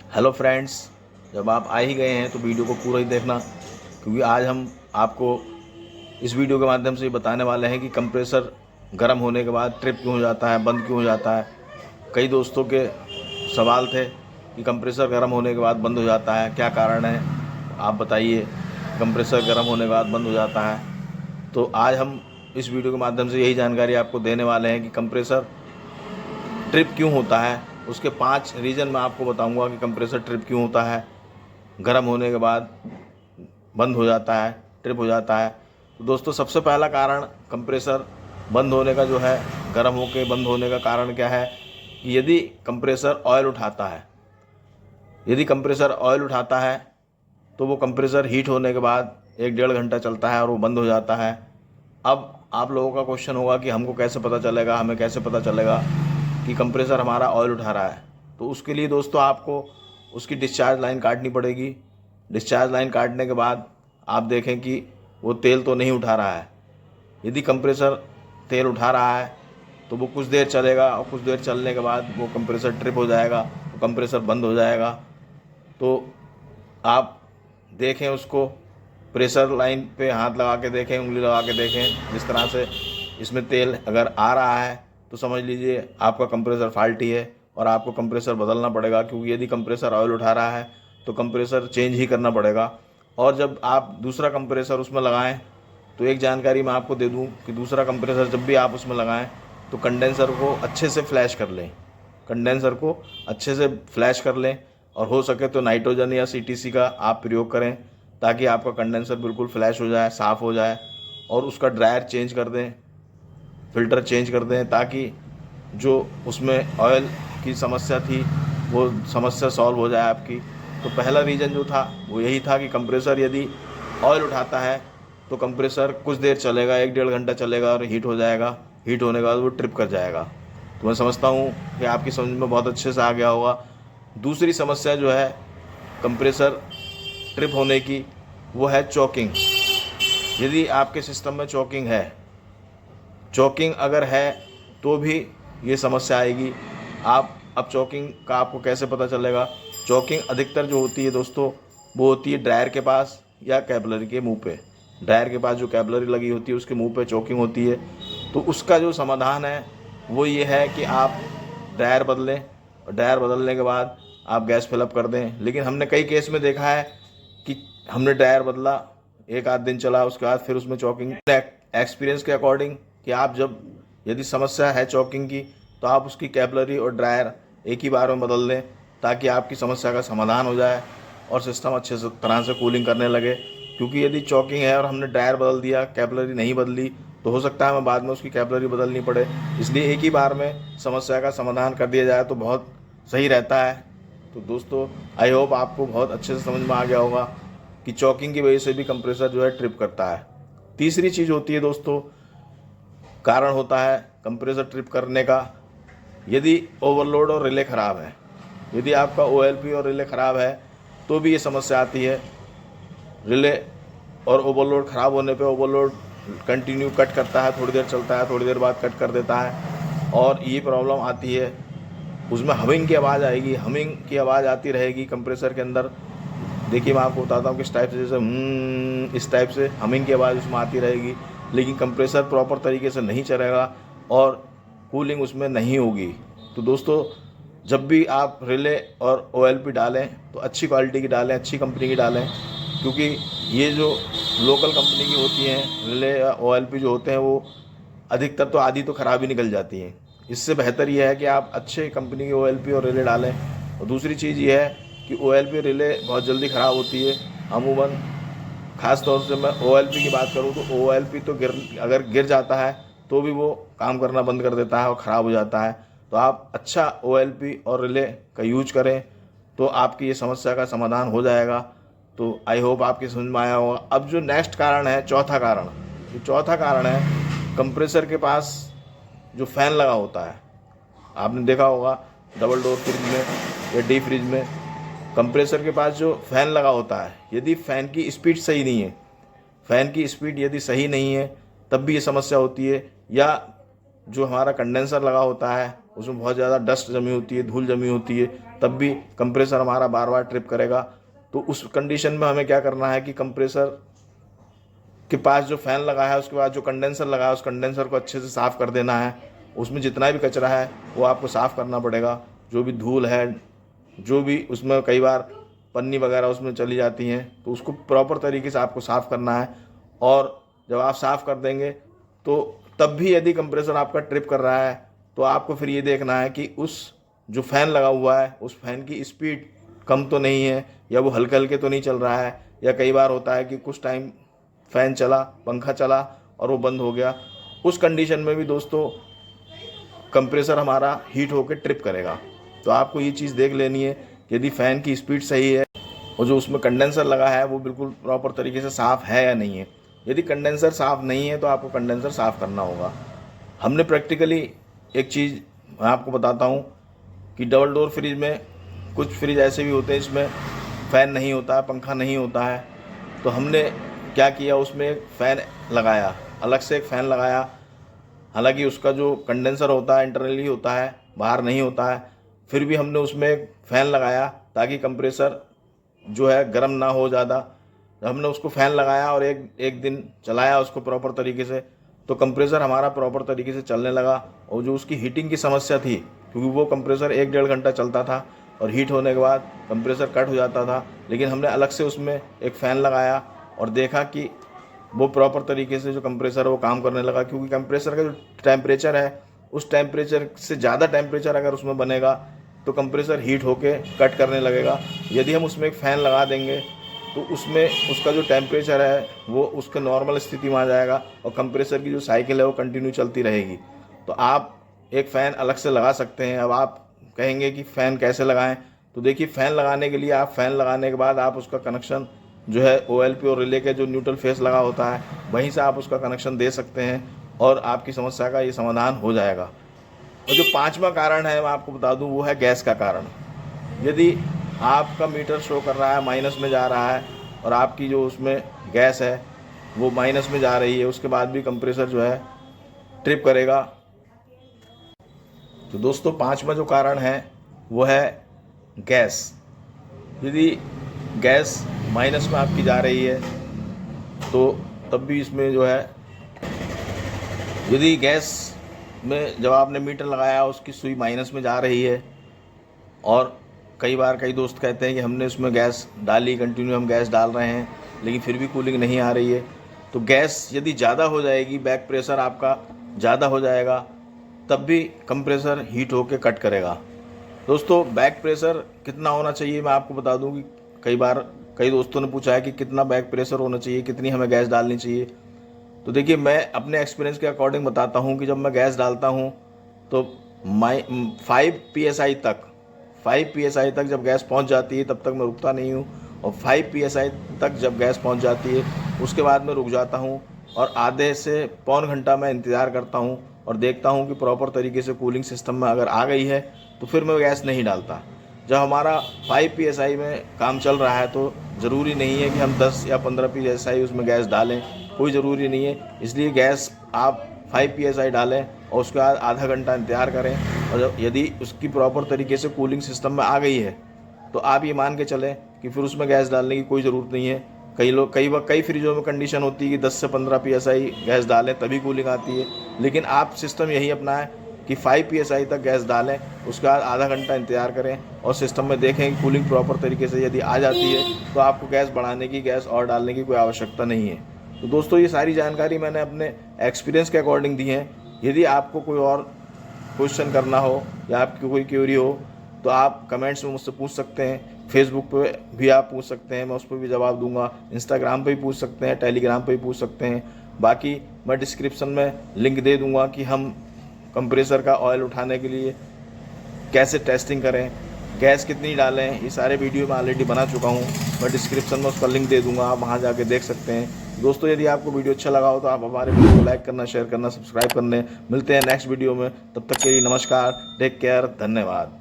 Hello friends, जब आप आ ही गए हैं तो वीडियो को पूरा ही देखना, क्योंकि आज हम आपको इस वीडियो के माध्यम से ये बताने वाले हैं कि कंप्रेसर गर्म होने के बाद ट्रिप क्यों हो जाता है, बंद क्यों हो जाता है। कई दोस्तों के सवाल थे कि कंप्रेसर गर्म होने के बाद बंद हो जाता है, क्या कारण है, आप बताइए। कंप्रेसर गर्म होने के बाद बंद हो जाता है, तो आज हम इस वीडियो के माध्यम से यही जानकारी आपको देने वाले हैं कि कंप्रेसर ट्रिप क्यों होता है। उसके 5 रीज़न मैं आपको बताऊंगा कि कंप्रेसर ट्रिप क्यों होता है, गर्म होने के बाद बंद हो जाता है, ट्रिप हो जाता है। तो दोस्तों, सबसे पहला कारण कंप्रेसर बंद होने का जो है, गर्म होकर बंद होने का कारण क्या है कि यदि कंप्रेसर ऑयल उठाता है, यदि कंप्रेसर ऑयल उठाता है तो वो कंप्रेसर हीट होने के बाद 1-1.5 घंटा चलता है और वो बंद हो जाता है। अब आप लोगों का क्वेश्चन होगा कि हमको कैसे पता चलेगा, हमें कैसे पता चलेगा कि कंप्रेसर हमारा ऑयल उठा रहा है। तो उसके लिए दोस्तों आपको उसकी डिस्चार्ज लाइन काटनी पड़ेगी। डिस्चार्ज लाइन काटने के बाद आप देखें कि वो तेल तो नहीं उठा रहा है। यदि कंप्रेसर तेल उठा रहा है तो वो कुछ देर चलेगा और कुछ देर चलने के बाद वो कंप्रेसर ट्रिप हो जाएगा, वो कंप्रेसर बंद हो जाएगा। तो आप देखें उसको, प्रेशर लाइन पे हाथ लगा के देखें, उंगली लगा के देखें। जिस तरह से इसमें तेल अगर आ रहा है तो समझ लीजिए आपका कंप्रेसर फाल्टी है और आपको कंप्रेसर बदलना पड़ेगा, क्योंकि यदि कंप्रेसर ऑयल उठा रहा है तो कंप्रेसर चेंज ही करना पड़ेगा। और जब आप दूसरा कंप्रेसर उसमें लगाएं तो एक जानकारी मैं आपको दे दूं कि दूसरा कंप्रेसर जब भी आप उसमें लगाएं तो कंडेंसर को अच्छे से फ्लैश कर लें, कंडेंसर को अच्छे से फ्लैश कर लें। और हो सके तो नाइट्रोजन या सीटीसी का आप प्रयोग करें, ताकि आपका कंडेंसर बिल्कुल फ्लैश हो जाए, साफ़ हो जाए। और उसका ड्रायर चेंज कर दें, फ़िल्टर चेंज कर दें, ताकि जो उसमें ऑयल की समस्या थी वो समस्या सॉल्व हो जाए आपकी। तो पहला रीज़न जो था वो यही था कि कंप्रेसर यदि ऑयल उठाता है तो कंप्रेसर कुछ देर चलेगा, 1-1.5 घंटा चलेगा और हीट हो जाएगा। हीट होने के बाद वो ट्रिप कर जाएगा। तो मैं समझता हूँ कि आपकी समझ में बहुत अच्छे से आ गया होगा। दूसरी समस्या जो है कंप्रेसर ट्रिप होने की, वो है चॉकिंग। यदि आपके सिस्टम में चॉकिंग है, चॉकिंग अगर है तो भी ये समस्या आएगी। आप अब चॉकिंग का आपको कैसे पता चलेगा? चॉकिंग अधिकतर जो होती है दोस्तों, वो होती है ड्रायर के पास या कैपिलरी के मुंह पे। ड्रायर के पास जो कैपिलरी लगी होती है उसके मुंह पे चॉकिंग होती है। तो उसका जो समाधान है वो ये है कि आप ड्रायर बदलें, और ड्रायर बदलने के बाद आप गैस फिलअप कर दें। लेकिन हमने कई केस में देखा है कि हमने ड्रायर बदला, 1 आध दिन चला, उसके बाद फिर उसमें चॉकिंग। एक्सपीरियंस के अकॉर्डिंग कि आप जब यदि समस्या है चॉकिंग की तो आप उसकी कैपिलरी और ड्रायर एक ही बार में बदल दें, ताकि आपकी समस्या का समाधान हो जाए और सिस्टम अच्छे से तरह से कूलिंग करने लगे। क्योंकि यदि चॉकिंग है और हमने ड्रायर बदल दिया, कैपिलरी नहीं बदली, तो हो सकता है हमें बाद में उसकी कैपिलरी बदलनी पड़े। इसलिए एक ही बार में समस्या का समाधान कर दिया जाए तो बहुत सही रहता है। तो दोस्तों, आई होप आपको बहुत अच्छे से समझ में आ गया होगा कि चॉकिंग की वजह से भी कंप्रेसर जो है ट्रिप करता है। तीसरी चीज़ होती है दोस्तों, कारण होता है कंप्रेसर ट्रिप करने का, यदि ओवरलोड और रिले ख़राब है। यदि आपका ओएलपी और रिले ख़राब है तो भी ये समस्या आती है। रिले और ओवरलोड ख़राब होने पे ओवरलोड कंटिन्यू कट करता है, थोड़ी देर चलता है, थोड़ी देर बाद कट कर देता है और ये प्रॉब्लम आती है। उसमें हमिंग की आवाज़ आएगी, हमिंग की आवाज़ आती रहेगी कंप्रेसर के अंदर। देखिए, मैं आपको बताता हूँ किस टाइप से, जैसे इस टाइप से हमिंग की आवाज़ उसमें आती रहेगी। लेकिन कंप्रेसर प्रॉपर तरीके से नहीं चलेगा और कूलिंग उसमें नहीं होगी। तो दोस्तों, जब भी आप रिले और ओएलपी डालें तो अच्छी क्वालिटी की डालें, अच्छी कंपनी की डालें। क्योंकि ये जो लोकल कंपनी की होती हैं रिले या ओएलपी जो होते हैं, वो अधिकतर तो आधी तो ख़राब ही निकल जाती हैं। इससे बेहतर यह है कि आप अच्छे कंपनी की ओएलपी और रिले डालें। और दूसरी चीज़ ये है कि ओएलपी रिले बहुत जल्दी ख़राब होती है अमूमन। ख़ास तौर से मैं ओएलपी की बात करूँ तो ओएलपी तो अगर गिर जाता है तो भी वो काम करना बंद कर देता है और ख़राब हो जाता है। तो आप अच्छा ओएलपी और रिले का यूज करें तो आपकी ये समस्या का समाधान हो जाएगा। तो आई होप आपकी समझ में आया होगा। अब जो नेक्स्ट कारण है, चौथा कारण, जो चौथा कारण है, कंप्रेसर के पास जो फ़ैन लगा होता है, आपने देखा होगा डबल डोर फ्रिज में या डी फ्रिज में कंप्रेसर के पास जो फ़ैन लगा होता है, यदि फ़ैन की स्पीड सही नहीं है, फ़ैन की स्पीड यदि सही नहीं है तब भी ये समस्या होती है। या जो हमारा कंडेंसर लगा होता है उसमें बहुत ज़्यादा डस्ट जमी होती है, धूल जमी होती है, तब भी कंप्रेसर हमारा बार बार ट्रिप करेगा। तो उस कंडीशन में हमें क्या करना है कि कंप्रेसर के पास जो फ़ैन लगा है उसके बाद जो कंडेंसर लगा है उस कंडेंसर को अच्छे से साफ़ कर देना है। उसमें जितना भी कचरा है वो आपको साफ़ करना पड़ेगा। जो भी धूल है, जो भी उसमें कई बार पन्नी वगैरह उसमें चली जाती हैं, तो उसको प्रॉपर तरीके से आपको साफ़ करना है। और जब आप साफ़ कर देंगे तो तब भी यदि कंप्रेसर आपका ट्रिप कर रहा है तो आपको फिर ये देखना है कि उस जो फ़ैन लगा हुआ है उस फ़ैन की स्पीड कम तो नहीं है, या वो हल्के हल्के तो नहीं चल रहा है। या कई बार होता है कि कुछ टाइम फ़ैन चला, पंखा चला और वो बंद हो गया। उस कंडीशन में भी दोस्तों कंप्रेसर हमारा हीट होकर ट्रिप करेगा। तो आपको ये चीज़ देख लेनी है कि यदि फ़ैन की स्पीड सही है और जो उसमें कंडेंसर लगा है वो बिल्कुल प्रॉपर तरीके से साफ़ है या नहीं है। यदि कंडेंसर साफ़ नहीं है तो आपको कंडेंसर साफ़ करना होगा। हमने प्रैक्टिकली एक चीज़ मैं आपको बताता हूँ कि डबल डोर फ्रिज में कुछ फ्रिज ऐसे भी होते हैं जिसमें फ़ैन नहीं होता है, पंखा नहीं होता है। तो हमने क्या किया, उसमें एक फ़ैन लगाया, अलग से एक फ़ैन लगाया। हालांकि उसका जो कंडेंसर होता है इंटरनली होता है, बाहर नहीं होता है, फिर भी हमने उसमें एक फ़ैन लगाया ताकि कंप्रेसर जो है गर्म ना हो ज़्यादा। हमने उसको फ़ैन लगाया और एक दिन चलाया उसको प्रॉपर तरीके से, तो कंप्रेसर हमारा प्रॉपर तरीके से चलने लगा। और जो उसकी हीटिंग की समस्या थी, क्योंकि वो कंप्रेसर 1-1.5 घंटा चलता था और हीट होने के बाद कंप्रेसर कट हो जाता था, लेकिन हमने अलग से उसमें एक फ़ैन लगाया और देखा कि वो प्रॉपर तरीके से जो कंप्रेसर है वो काम करने लगा। क्योंकि कंप्रेसर का जो टेम्परेचर है उस टेम्परेचर से ज़्यादा टेम्परेचर अगर उसमें बनेगा तो कंप्रेसर हीट होके कट करने लगेगा। यदि हम उसमें एक फ़ैन लगा देंगे तो उसमें उसका जो टेम्परेचर है वो उसके नॉर्मल स्थिति में आ जाएगा और कंप्रेसर की जो साइकिल है वो कंटिन्यू चलती रहेगी। तो आप एक फ़ैन अलग से लगा सकते हैं। अब आप कहेंगे कि फ़ैन कैसे लगाएं, तो देखिए फ़ैन लगाने के लिए आप फ़ैन लगाने के बाद आप उसका कनेक्शन जो है OLP और रिले के जो न्यूट्रल फेस लगा होता है वहीं से आप उसका कनेक्शन दे सकते हैं और आपकी समस्या का ये समाधान हो जाएगा। और जो 5वां कारण है मैं आपको बता दूं वो है गैस का कारण। यदि आपका मीटर शो कर रहा है माइनस में जा रहा है और आपकी जो उसमें गैस है वो माइनस में जा रही है, उसके बाद भी कंप्रेसर जो है ट्रिप करेगा। तो दोस्तों 5वां जो कारण है वो है गैस। यदि गैस माइनस में आपकी जा रही है तो तब भी इसमें जो है, यदि गैस में जब आपने मीटर लगाया उसकी सुई माइनस में जा रही है और कई बार कई दोस्त कहते हैं कि हमने उसमें गैस डाली, कंटिन्यू हम गैस डाल रहे हैं लेकिन फिर भी कूलिंग नहीं आ रही है, तो गैस यदि ज़्यादा हो जाएगी, बैक प्रेशर आपका ज़्यादा हो जाएगा, तब भी कंप्रेसर हीट होके कट करेगा। दोस्तों बैक प्रेशर कितना होना चाहिए मैं आपको बता दूं कि कई बार कई दोस्तों ने पूछा है कि कितना बैक प्रेशर होना चाहिए, कितनी हमें गैस डालनी चाहिए। तो देखिए मैं अपने एक्सपीरियंस के अकॉर्डिंग बताता हूं कि जब मैं गैस डालता हूं तो 5 PSI तक जब गैस पहुंच जाती है तब तक मैं रुकता नहीं हूं, और 5 PSI तक जब गैस पहुंच जाती है उसके बाद मैं रुक जाता हूं और आधे से पौन घंटा मैं इंतज़ार करता हूं और देखता हूं कि प्रॉपर तरीके से कूलिंग सिस्टम में अगर आ गई है तो फिर मैं गैस नहीं डालता। जब हमारा 5 PSI में काम चल रहा है तो ज़रूरी नहीं है कि हम 10 या 15 PSI उसमें गैस डालें, कोई ज़रूरी नहीं है। इसलिए गैस आप 5 PSI डालें और उसके बाद आधा घंटा इंतज़ार करें, और यदि उसकी प्रॉपर तरीके से कूलिंग सिस्टम में आ गई है तो आप ये मान के चलें कि फिर उसमें गैस डालने की कोई ज़रूरत नहीं है। कई फ्रिजों में कंडीशन होती है कि 10 से 15 PSI गैस डालें तभी कूलिंग आती है, लेकिन आप सिस्टम यही अपनाएं कि 5 PSI तक गैस डालें, उसके बाद आधा घंटा इंतज़ार करें और सिस्टम में देखें कि कूलिंग प्रॉपर तरीके से यदि आ जाती है तो आपको गैस बढ़ाने की, गैस और डालने की कोई आवश्यकता नहीं है। तो दोस्तों ये सारी जानकारी मैंने अपने एक्सपीरियंस के अकॉर्डिंग दी है। यदि आपको कोई और क्वेश्चन करना हो या आपकी कोई क्वेरी हो तो आप कमेंट्स में मुझसे पूछ सकते हैं। फेसबुक पे भी आप पूछ सकते हैं, मैं उस पर भी जवाब दूंगा। इंस्टाग्राम पे भी पूछ सकते हैं, टेलीग्राम पे भी पूछ सकते हैं। बाकी मैं डिस्क्रिप्शन में लिंक दे दूंगा कि हम कंप्रेसर का ऑयल उठाने के लिए कैसे टेस्टिंग करें, गैस कितनी डालें, ये सारे वीडियो मैं ऑलरेडी बना चुका हूँ। मैं डिस्क्रिप्शन में उसका लिंक दे दूंगा, आप वहाँ जाके देख सकते हैं। दोस्तों यदि आपको वीडियो अच्छा लगा हो तो आप हमारे वीडियो को लाइक करना, शेयर करना, सब्सक्राइब करने। मिलते हैं नेक्स्ट वीडियो में, तब तक के लिए नमस्कार, टेक केयर, धन्यवाद।